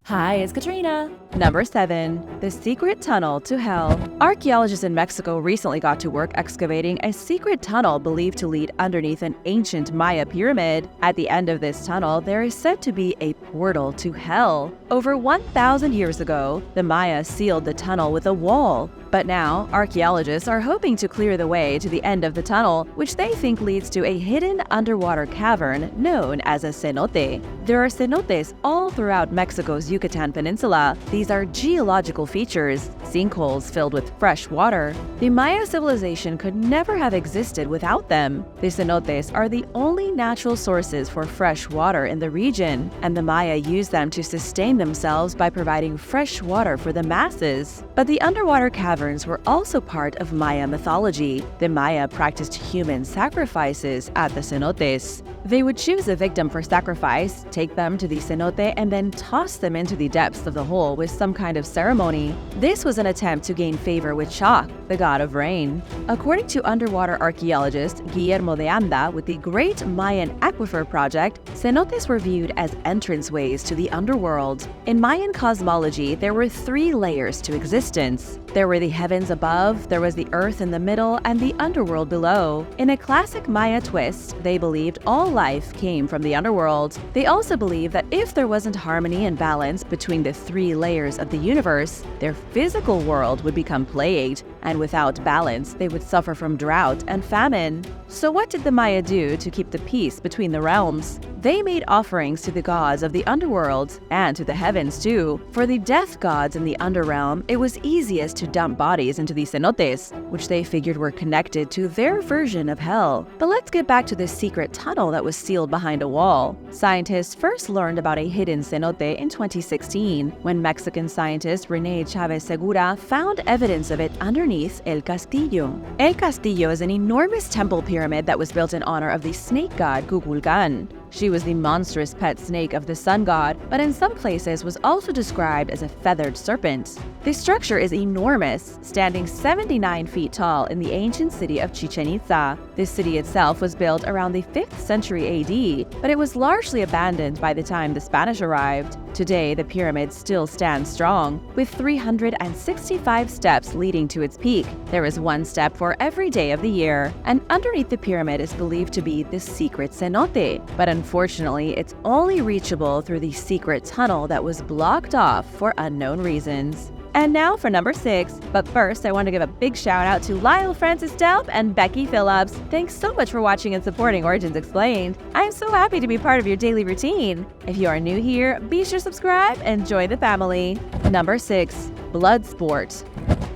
Hi, it's Katrina. Number 7. The Secret Tunnel to Hell. Archaeologists in Mexico recently got to work excavating a secret tunnel believed to lead underneath an ancient Maya pyramid. At the end of this tunnel, there is said to be a portal to hell. Over 1,000 years ago, the Maya sealed the tunnel with a wall. But now, archaeologists are hoping to clear the way to the end of the tunnel, which they think leads to a hidden underwater cavern known as a cenote. There are cenotes all throughout Mexico's Yucatan Peninsula. These are geological features, sinkholes filled with fresh water. The Maya civilization could never have existed without them. The cenotes are the only natural sources for fresh water in the region, and the Maya used them to sustain themselves by providing fresh water for the masses. But the underwater caverns were also part of Maya mythology. The Maya practiced human sacrifices at the cenotes. They would choose a victim for sacrifice, take them to the cenote, and then toss them into the depths of the hole with some kind of ceremony. This was an attempt to gain favor with Cha, the god of rain. According to underwater archaeologist Guillermo de Anda with the Great Mayan Aquifer Project, cenotes were viewed as entranceways to the underworld. In Mayan cosmology, there were 3 layers to existence. There were the heavens above, there was the earth in the middle, and the underworld below. In a classic Maya twist, they believed all life came from the underworld. They also believed that if there wasn't harmony and balance between the 3 layers of the universe, their physical world would become plagued, and without balance, they would suffer from drought and famine. So what did the Maya do to keep the peace between the realms? They made offerings to the gods of the underworld, and to the heavens too. For the death gods in the underrealm, it was easiest to dump bodies into the cenotes, which they figured were connected to their version of hell. But let's get back to this secret tunnel that was sealed behind a wall. Scientists first learned about a hidden cenote in 2016, when Mexican scientist René Chavez Segura found evidence of it underneath El Castillo. El Castillo is an enormous temple pyramid that was built in honor of the snake god Kukulkan. She was the monstrous pet snake of the sun god, but in some places was also described as a feathered serpent. The structure is enormous, standing 79 feet tall in the ancient city of Chichen Itza. This city itself was built around the 5th century AD, but it was largely abandoned by the time the Spanish arrived. Today, the pyramid still stands strong, with 365 steps leading to its peak. There is 1 step for every day of the year, and underneath the pyramid is believed to be the secret cenote. But unfortunately, it's only reachable through the secret tunnel that was blocked off for unknown reasons. And now for number 6. But first, I want to give a big shout out to Lyle Francis Delp and Becky Phillips. Thanks so much for watching and supporting Origins Explained. I'm so happy to be part of your daily routine. If you are new here, be sure to subscribe and join the family. Number 6. Blood sport.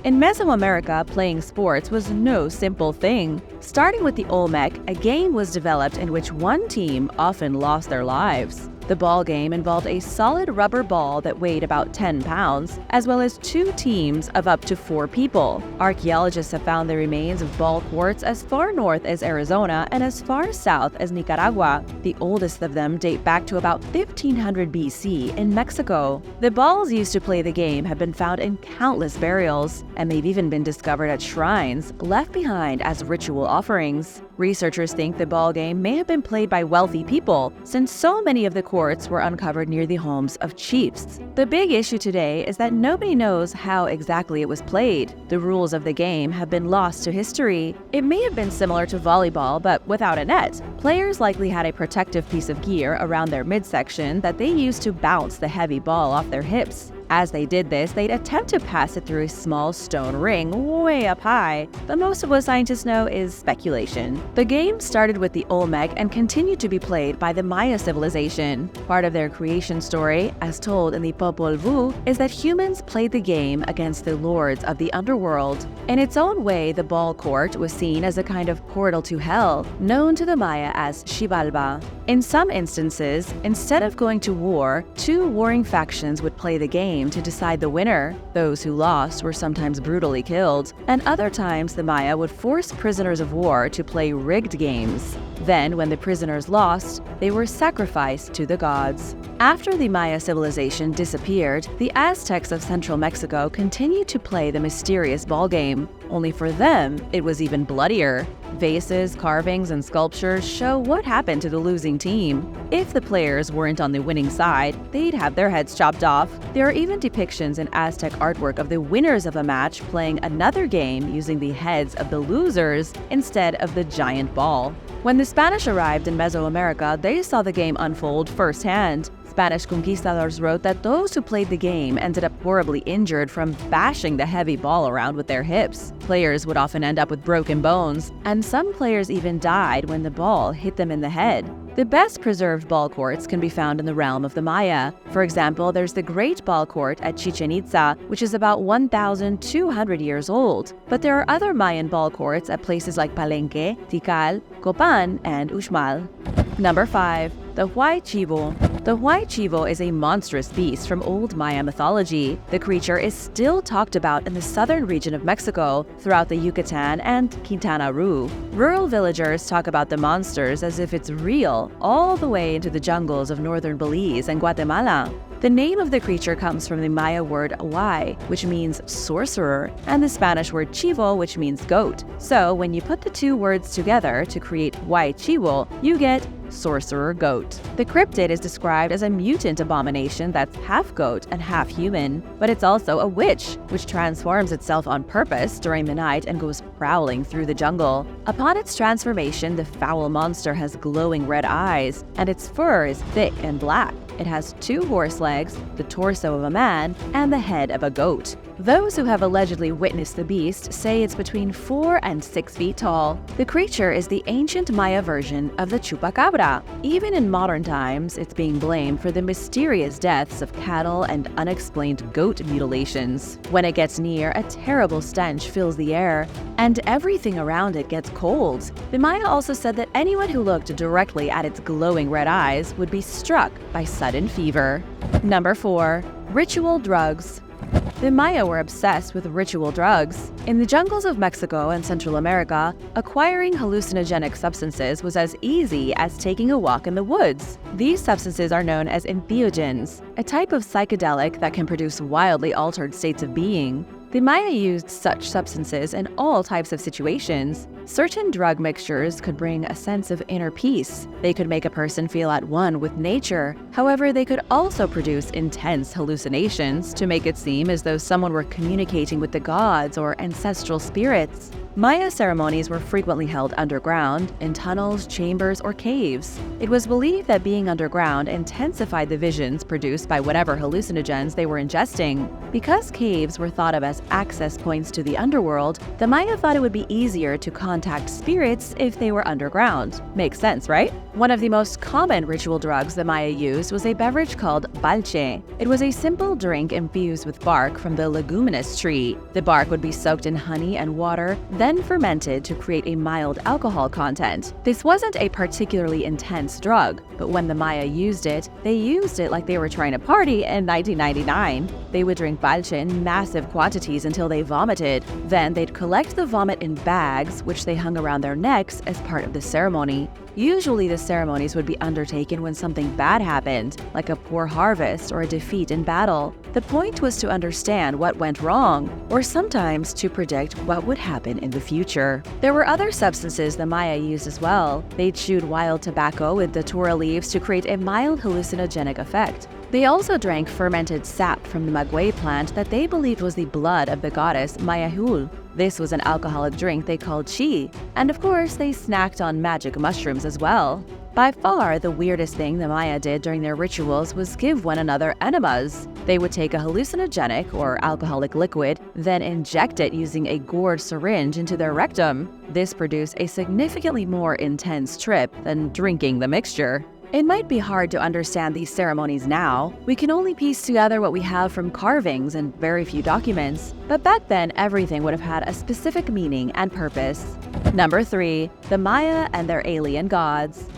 In Mesoamerica, playing sports was no simple thing. Starting with the Olmec, a game was developed in which one team often lost their lives. The ball game involved a solid rubber ball that weighed about 10 pounds, as well as 2 teams of up to 4 people. Archaeologists have found the remains of ball courts as far north as Arizona and as far south as Nicaragua. The oldest of them date back to about 1500 BC in Mexico. The balls used to play the game have been found in countless burials, and they've even been discovered at shrines, left behind as ritual offerings. Researchers think the ball game may have been played by wealthy people, since so many of the courts were uncovered near the homes of chiefs. The big issue today is that nobody knows how exactly it was played. The rules of the game have been lost to history. It may have been similar to volleyball, but without a net. Players likely had a protective piece of gear around their midsection that they used to bounce the heavy ball off their hips. As they did this, they'd attempt to pass it through a small stone ring way up high, but most of what scientists know is speculation. The game started with the Olmec and continued to be played by the Maya civilization. Part of their creation story, as told in the Popol Vuh, is that humans played the game against the lords of the underworld. In its own way, the ball court was seen as a kind of portal to hell, known to the Maya as Xibalba. In some instances, instead of going to war, 2 warring factions would play the game to decide the winner. Those who lost were sometimes brutally killed, and other times the Maya would force prisoners of war to play rigged games. Then, when the prisoners lost, they were sacrificed to the gods. After the Maya civilization disappeared, the Aztecs of central Mexico continued to play the mysterious ball game. Only for them, it was even bloodier. Vases, carvings, and sculptures show what happened to the losing team. If the players weren't on the winning side, they'd have their heads chopped off. There are even depictions in Aztec artwork of the winners of a match playing another game using the heads of the losers instead of the giant ball. When the Spanish arrived in Mesoamerica, they saw the game unfold firsthand. Spanish conquistadors wrote that those who played the game ended up horribly injured from bashing the heavy ball around with their hips. Players would often end up with broken bones, and some players even died when the ball hit them in the head. The best preserved ball courts can be found in the realm of the Maya. For example, there's the Great Ball Court at Chichen Itza, which is about 1,200 years old. But there are other Mayan ball courts at places like Palenque, Tikal, Copan, and Uxmal. Number 5. The Huay Chivo. The Huay Chivo is a monstrous beast from old Maya mythology. The creature is still talked about in the southern region of Mexico, throughout the Yucatan and Quintana Roo. Rural villagers talk about the monsters as if it's real, all the way into the jungles of northern Belize and Guatemala. The name of the creature comes from the Maya word huay, which means sorcerer, and the Spanish word chivo, which means goat. So when you put the two words together to create Huay Chivo, you get sorcerer goat. The cryptid is described as a mutant abomination that's half goat and half human, but it's also a witch, which transforms itself on purpose during the night and goes prowling through the jungle. Upon its transformation, the foul monster has glowing red eyes, and its fur is thick and black. It has 2 horse legs, the torso of a man, and the head of a goat. Those who have allegedly witnessed the beast say it's between 4 and 6 feet tall. The creature is the ancient Maya version of the chupacabra. Even in modern times, it's being blamed for the mysterious deaths of cattle and unexplained goat mutilations. When it gets near, a terrible stench fills the air, and everything around it gets cold. The Maya also said that anyone who looked directly at its glowing red eyes would be struck by sudden fever. Number 4. Ritual drugs. The Maya were obsessed with ritual drugs. In the jungles of Mexico and Central America, acquiring hallucinogenic substances was as easy as taking a walk in the woods. These substances are known as entheogens, a type of psychedelic that can produce wildly altered states of being. The Maya used such substances in all types of situations. Certain drug mixtures could bring a sense of inner peace. They could make a person feel at one with nature. However, they could also produce intense hallucinations to make it seem as though someone were communicating with the gods or ancestral spirits. Maya ceremonies were frequently held underground, in tunnels, chambers, or caves. It was believed that being underground intensified the visions produced by whatever hallucinogens they were ingesting. Because caves were thought of as access points to the underworld, the Maya thought it would be easier to contact spirits if they were underground. Makes sense, right? One of the most common ritual drugs the Maya used was a beverage called balche. It was a simple drink infused with bark from the leguminous tree. The bark would be soaked in honey and water, then fermented to create a mild alcohol content. This wasn't a particularly intense drug, but when the Maya used it, they used it like they were trying to party in 1999. They would drink balche in massive quantities until they vomited. Then they'd collect the vomit in bags, which they hung around their necks as part of the ceremony. Usually the ceremonies would be undertaken when something bad happened, like a poor harvest or a defeat in battle. The point was to understand what went wrong, or sometimes to predict what would happen in the future. There were other substances the Maya used as well. They chewed wild tobacco with datura leaves to create a mild hallucinogenic effect. They also drank fermented sap from the maguey plant that they believed was the blood of the goddess Mayahul. This was an alcoholic drink they called chi, and of course they snacked on magic mushrooms as well. By far, the weirdest thing the Maya did during their rituals was give one another enemas. They would take a hallucinogenic or alcoholic liquid, then inject it using a gourd syringe into their rectum. This produced a significantly more intense trip than drinking the mixture. It might be hard to understand these ceremonies now. We can only piece together what we have from carvings and very few documents. But back then, everything would have had a specific meaning and purpose. Number 3. The Maya and their alien gods.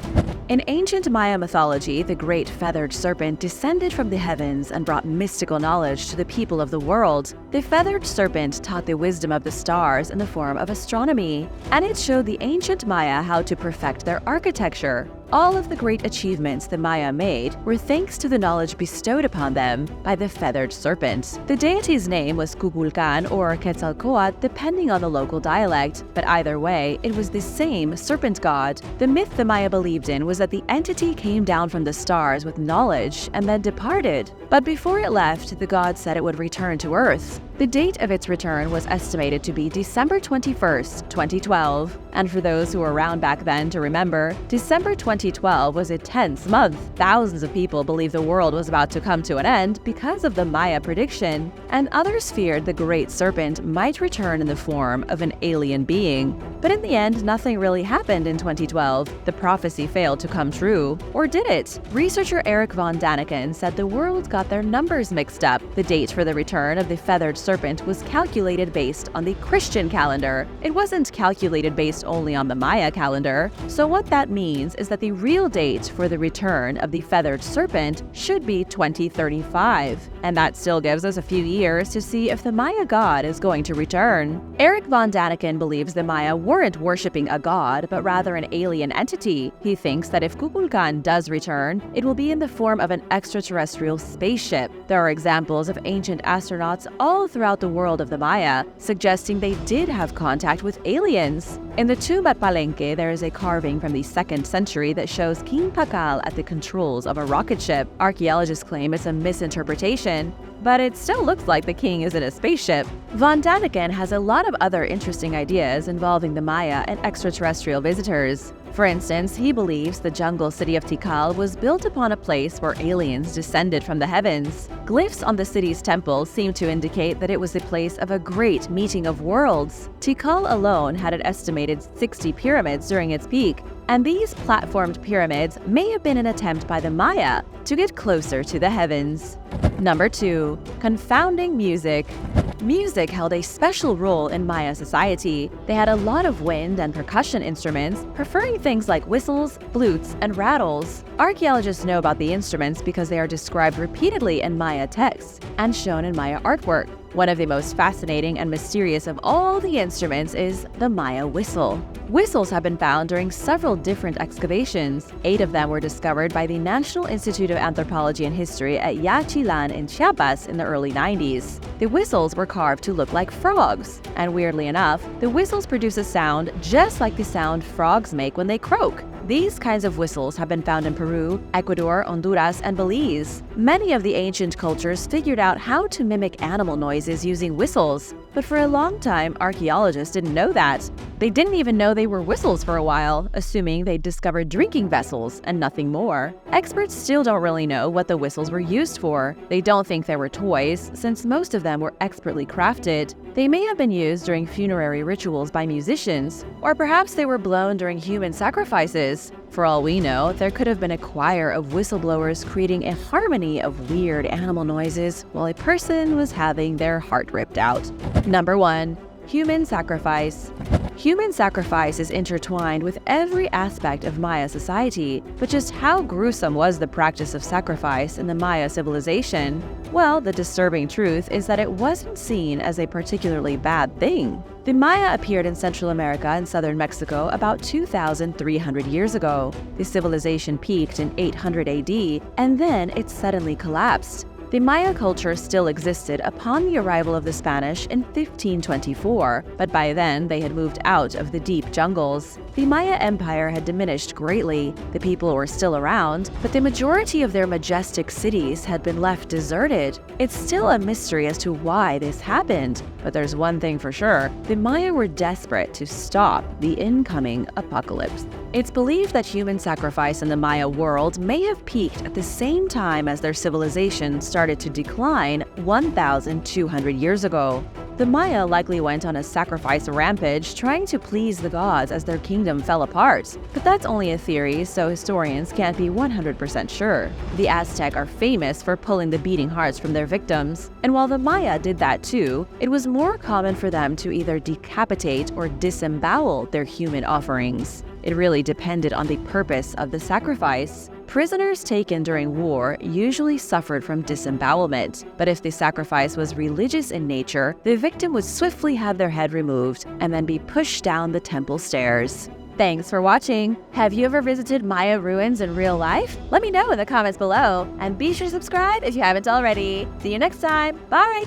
In ancient Maya mythology, the great feathered serpent descended from the heavens and brought mystical knowledge to the people of the world. The feathered serpent taught the wisdom of the stars in the form of astronomy, and it showed the ancient Maya how to perfect their architecture. All of the great achievements the Maya made were thanks to the knowledge bestowed upon them by the feathered serpent. The deity's name was Kukulkan or Quetzalcoatl depending on the local dialect, but either way, it was the same serpent god. The myth the Maya believed in was that the entity came down from the stars with knowledge and then departed. But before it left, the god said it would return to Earth. The date of its return was estimated to be December 21st, 2012. And for those who were around back then to remember, December 2012 was a tense month. Thousands of people believed the world was about to come to an end because of the Maya prediction, and others feared the great serpent might return in the form of an alien being. But in the end, nothing really happened in 2012. The prophecy failed to come true. Or did it? Researcher Eric von Daniken said the world got their numbers mixed up. The date for the return of the feathered serpent was calculated based on the Christian calendar. It wasn't calculated based only on the Maya calendar. So what that means is that the real date for the return of the feathered serpent should be 2035. And that still gives us a few years to see if the Maya god is going to return. Eric von Daniken believes the Maya weren't worshipping a god, but rather an alien entity. He thinks that if Kukulkan does return, it will be in the form of an extraterrestrial spaceship. There are examples of ancient astronauts all throughout the world of the Maya, suggesting they did have contact with aliens. In the tomb at Palenque, there is a carving from the 2nd century that shows King Pakal at the controls of a rocket ship. Archaeologists claim it's a misinterpretation, but it still looks like the king is in a spaceship. Von Daniken has a lot of other interesting ideas involving the Maya and extraterrestrial visitors. For instance, he believes the jungle city of Tikal was built upon a place where aliens descended from the heavens. Glyphs on the city's temple seem to indicate that it was a place of a great meeting of worlds. Tikal alone had an estimated 60 pyramids during its peak, and these platformed pyramids may have been an attempt by the Maya to get closer to the heavens. Number 2. Confounding music. Music held a special role in Maya society. They had a lot of wind and percussion instruments, preferring things like whistles, flutes, and rattles. Archaeologists know about the instruments because they are described repeatedly in Maya texts and shown in Maya artwork. One of the most fascinating and mysterious of all the instruments is the Maya whistle. Whistles have been found during several different excavations. 8 of them were discovered by the National Institute of Anthropology and History at Yaxchilan in Chiapas in the early 90s. The whistles were carved to look like frogs, and weirdly enough, the whistles produce a sound just like the sound frogs make when they croak. These kinds of whistles have been found in Peru, Ecuador, Honduras, and Belize. Many of the ancient cultures figured out how to mimic animal noises using whistles, but for a long time, archaeologists didn't know that. They didn't even know they were whistles for a while, assuming they'd discovered drinking vessels and nothing more. Experts still don't really know what the whistles were used for. They don't think they were toys, since most of them were expertly crafted. They may have been used during funerary rituals by musicians, or perhaps they were blown during human sacrifices. For all we know, there could have been a choir of whistleblowers creating a harmony of weird animal noises while a person was having their heart ripped out. Number 1. Human sacrifice. Human sacrifice is intertwined with every aspect of Maya society, but just how gruesome was the practice of sacrifice in the Maya civilization? Well, the disturbing truth is that it wasn't seen as a particularly bad thing. The Maya appeared in Central America and southern Mexico about 2,300 years ago. The civilization peaked in 800 AD, and then it suddenly collapsed. The Maya culture still existed upon the arrival of the Spanish in 1524, but by then they had moved out of the deep jungles. The Maya Empire had diminished greatly. The people were still around, but the majority of their majestic cities had been left deserted. It's still a mystery as to why this happened, but there's one thing for sure: the Maya were desperate to stop the incoming apocalypse. It's believed that human sacrifice in the Maya world may have peaked at the same time as their civilization started to decline 1,200 years ago. The Maya likely went on a sacrifice rampage trying to please the gods as their kingdom fell apart. But that's only a theory, so historians can't be 100% sure. The Aztec are famous for pulling the beating hearts from their victims, and while the Maya did that too, it was more common for them to either decapitate or disembowel their human offerings. It really depended on the purpose of the sacrifice. Prisoners taken during war usually suffered from disembowelment, but if the sacrifice was religious in nature, the victim would swiftly have their head removed and then be pushed down the temple stairs. Thanks for watching! Have you ever visited Maya ruins in real life? Let me know in the comments below, and be sure to subscribe if you haven't already. See you next time! Bye!